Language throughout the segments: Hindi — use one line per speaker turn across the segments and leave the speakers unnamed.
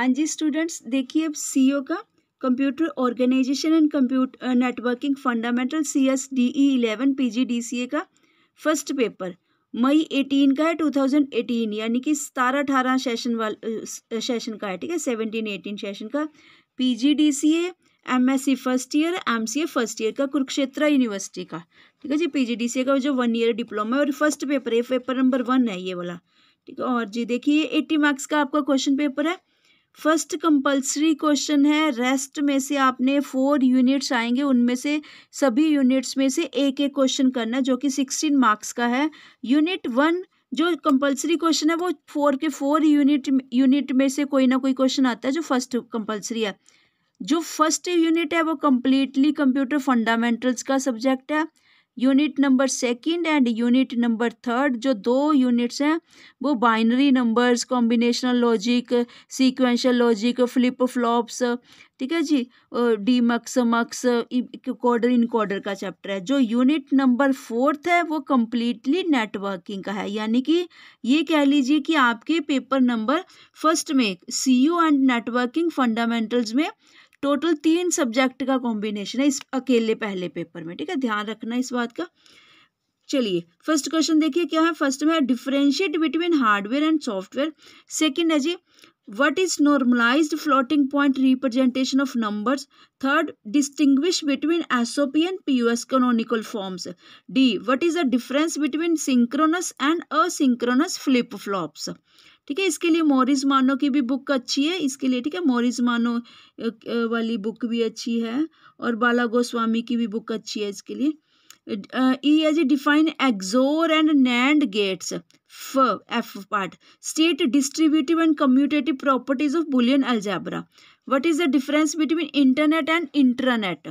हाँ जी स्टूडेंट्स, देखिए अब सीओ का computer organisation and computer networking fundamental CSDE 11 PGDCA का फर्स्ट पेपर मई 18 का है, 2018 यानी कि 17-18 सेशन का है, ठीक है, 17-18 सेशन का PGDCA MSc first year MCA first year का कुरुक्षेत्र यूनिवर्सिटी का, ठीक है जी। PGDCA का जो 1 ईयर डिप्लोमा है और फर्स्ट पेपर है, पेपर नंबर 1 है ये वाला, ठीक है। और जी देखिए 80 मार्क्स का आपका क्वेश्चन पेपर है। फर्स्ट कंपल्सरी क्वेश्चन है, रेस्ट में से आपने 4 यूनिट्स आएंगे, उनमें से सभी यूनिट्स में से एक एक क्वेश्चन करना है जो कि 16 मार्क्स का है। यूनिट 1 जो कंपल्सरी क्वेश्चन है वो 4 के 4 यूनिट में से कोई ना कोई क्वेश्चन आता है जो फर्स्ट कंपल्सरी है। जो फर्स्ट यूनिट है वो कंप्लीटली कंप्यूटर फंडामेंटल्स का सब्जेक्ट है। Unit number 2 and unit number 3 जो 2 यूनिट्स हैं वो binary numbers, combinational logic, sequential logic, flip flops, ठीक है जी, डीमक्स, मक्स, कोडर इनकोडर का चैप्टर है। जो यूनिट नंबर 4 है वो कंप्लीटली नेटवर्किंग का है, यानी कि ये कह लीजिए कि आपके पेपर नंबर फर्स्ट में सीयू एंड नेटवर्किंग फंडामेंटल्स में टोटल 3 सब्जेक्ट का कॉम्बिनेशन है इस अकेले पहले पेपर में, ठीक है, ध्यान रखना इस बात का। चलिए फर्स्ट क्वेश्चन देखिए क्या है। फर्स्ट में differentiate between hardware and software. Second है जी what is normalised floating point representation of numbers. Third distinguish between SOP and POS canonical forms. D what is the difference between synchronous and asynchronous flip flops, ठीक है। इसके लिए मॉरिस मानो की भी बुक अच्छी है इसके लिए, ठीक है, मॉरिस मानो वाली बुक भी अच्छी है और बाला गोस्वामी की भी बुक अच्छी है इसके लिए। ई है जी define XOR and NAND gates. F part state distributive and commutative properties of Boolean algebra. What is the difference between internet and intranet.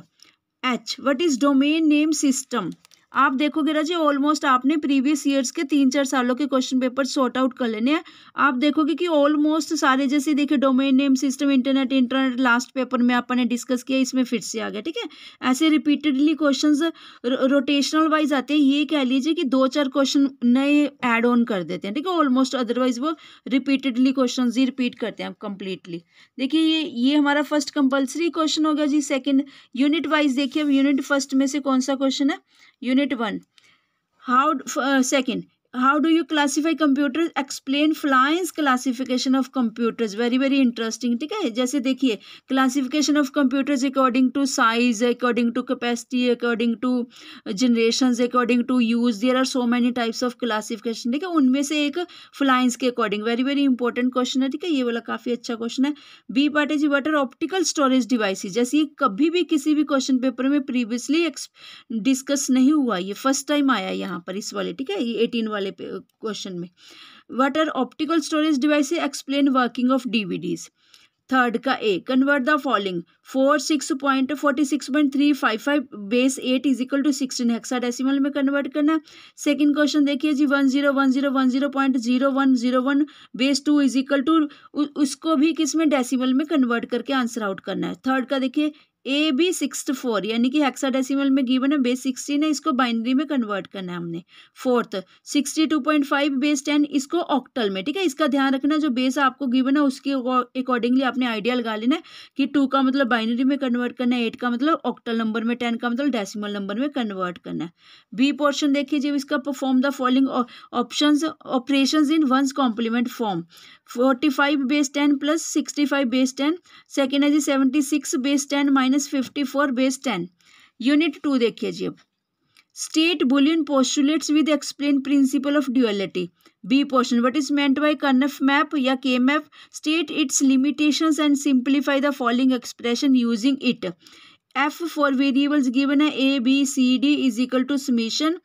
H what is domain name system. आप देखोगे राजी ऑलमोस्ट आपने प्रीवियस ईयर्स के 3-4 सालों के क्वेश्चन पेपर सॉर्ट आउट कर लेने हैं। आप देखोगे कि ऑलमोस्ट सारे, जैसे देखिए domain name system, internet last paper में आपने डिस्कस किया, इसमें फिर से आ गया, ठीक है। ऐसे रिपीटेडली क्वेश्चंस रोटेशनल वाइज आते हैं, ये कह लीजिए कि 2-4 क्वेश्चन नए ऐड ऑन कर देते हैं, ठीक है, ऑलमोस्ट, अदरवाइज वो रिपीटेडली क्वेश्चन ही रिपीट करते हैं कंप्लीटली। देखिए ये हमारा फर्स्ट कंपल्सरी क्वेश्चन हो गया जी। सेकेंड यूनिट वाइज देखिए, यूनिट फर्स्ट में से कौन सा क्वेश्चन है। Unit 1 second how do you classify computers, explain Flynn's classification of computers. Very very interesting, ठीक है। जैसे देखिए classification of computers according to size, according to capacity, according to generation, according to use, there are so many types of classification, ठीक है। उनमें से एक फ्लाइंस के according, very very important question है, ठीक है, ये वाला काफी अच्छा क्वेश्चन है। बी पार्ट है जी what are optical storage devices. जैसे ये कभी भी किसी भी क्वेश्चन पेपर में प्रीवियसली डिस्कस नहीं हुआ, ये फर्स्ट टाइम आया यहाँ पर इस वाले, ठीक है, ये 18 वाले क्वेश्चन में। What are optical storage devices, explain working of DVDs. Third का A convert the following 46.355 base 8 is equal to 16 hexadecimal में कन्वर्ट करना। सेकंड क्वेश्चन देखिए जी 101010.0101 बेस 2 इज इक्वल टू, उसको भी किस में, डेसिमल में कन्वर्ट करके आंसर आउट करना है। थर्ड का देखिए AB 64 यानी कि हेक्साडेसिमल में गिवन है, बेस 16 है, इसको बाइनरी में कन्वर्ट करना है हमने। फोर्थ 62.5 बेस 10, इसको ऑक्टल में, ठीक है, इसका ध्यान रखना, जो बेस आपको गिवन है उसके अकॉर्डिंगली आपने आइडिया लगा लेना है कि 2 का मतलब बाइनरी में कन्वर्ट करना है, 8 का मतलब ऑक्टल नंबर में, 10 का मतलब डेसिमल नंबर में कन्वर्ट करना है। बी पोर्शन देखिए जब इसका perform the following options operations in one's complement form. 45 base 10 plus 65 base 10। Second है जी 76 बेस 10 माइनस 54 बेस 10। यूनिट 2 देखिए जी अब state Boolean postulates with explain principle of duality. B portion what is meant by Karnaugh map या K map, state its limitations and simplify the following expression using it. F four variables given है A B C D is equal to summation,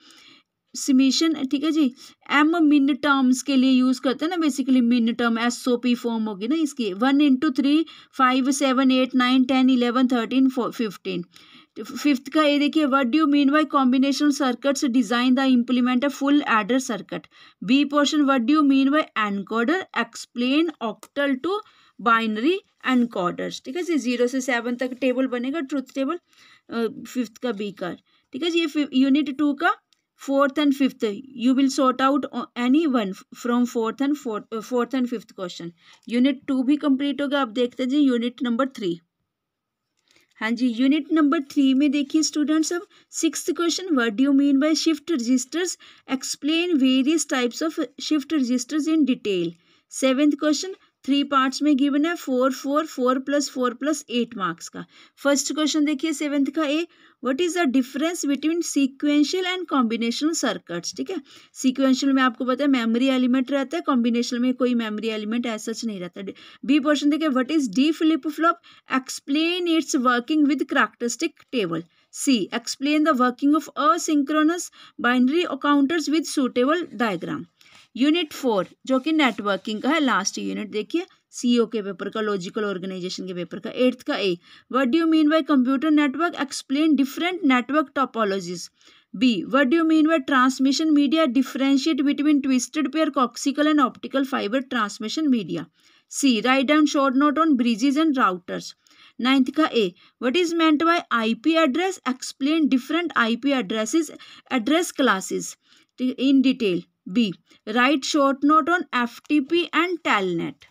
ठीक है जी। एम मिन टर्म्स के लिए यूज करते हैं ना, basically min term SOP form होगी ना इसकी। 1 into 3 5 7 8 9 10 11 13 15। फिफ्थ का ये देखिए what do you mean by combinational circuits, design the implement a full adder circuit. B portion what do you mean by encoder, explain octal to binary encoders, ठीक है जी। 0 से 7 तक टेबल बनेगा, ट्रुथ टेबल, फिफ्थ का बी का, ठीक है जी। ये यूनिट 2 का 4th and 5th, you will sort out any one from 4th and 5th question. Unit 2 भी कंप्लीट होगा। अब देखते हैं जी यूनिट नंबर 3। हाँ जी, यूनिट नंबर 3 में देखिए स्टूडेंट्स, अब 6th question, what do you mean by shift registers, explain various types of shift registers in detail. 7th question 3 parts में गिवन है, 4 4 4 + 4 + 8 मार्क्स का। फर्स्ट क्वेश्चन देखिए 7th का A, what is the difference between sequential and combinational circuits. ठीक है, सीक्वेंशियल में आपको पता है मेमोरी एलिमेंट रहता है, कॉम्बिनेशनल में कोई मेमोरी एलिमेंट ऐसा नहीं रहता। बी पोर्शन देखिए, what is D flip flop, explain its working with characteristic table. C, explain the working of asynchronous binary counters with suitable diagram. Unit 4 जो कि नेटवर्किंग का है, लास्ट यूनिट देखिए सीओ के पेपर का, लॉजिकल ऑर्गेनाइजेशन के पेपर का। 8th का A, what do you mean by computer network, explain different network topologies. B, what do you mean by transmission media, differentiate between twisted pair, coaxial and optical fibre transmission media. C, write down short note on bridges and routers. 9th का A, what is meant by IP address, explain different IP addresses, address classes in detail. B, write short note on FTP and Telnet.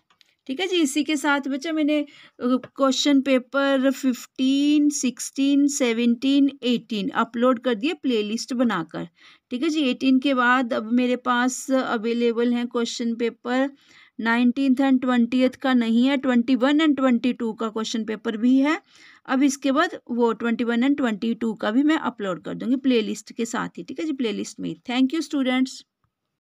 ठीक है जी, इसी के साथ बच्चा मैंने क्वेश्चन पेपर 15, 16, 17, 18 अपलोड कर दिए प्लेलिस्ट बनाकर। ठीक है जी, 18 के बाद अब मेरे पास अवेलेबल हैं question paper 19th and 20th का नहीं है, 21 एंड 22 का क्वेश्चन पेपर भी है। अब इसके बाद वो 21 एंड 22 का भी मैं अपलोड कर दूंगी प्लेलिस्ट के साथ ही। ठीक है जी, प्लेलिस्ट में। Thank you students.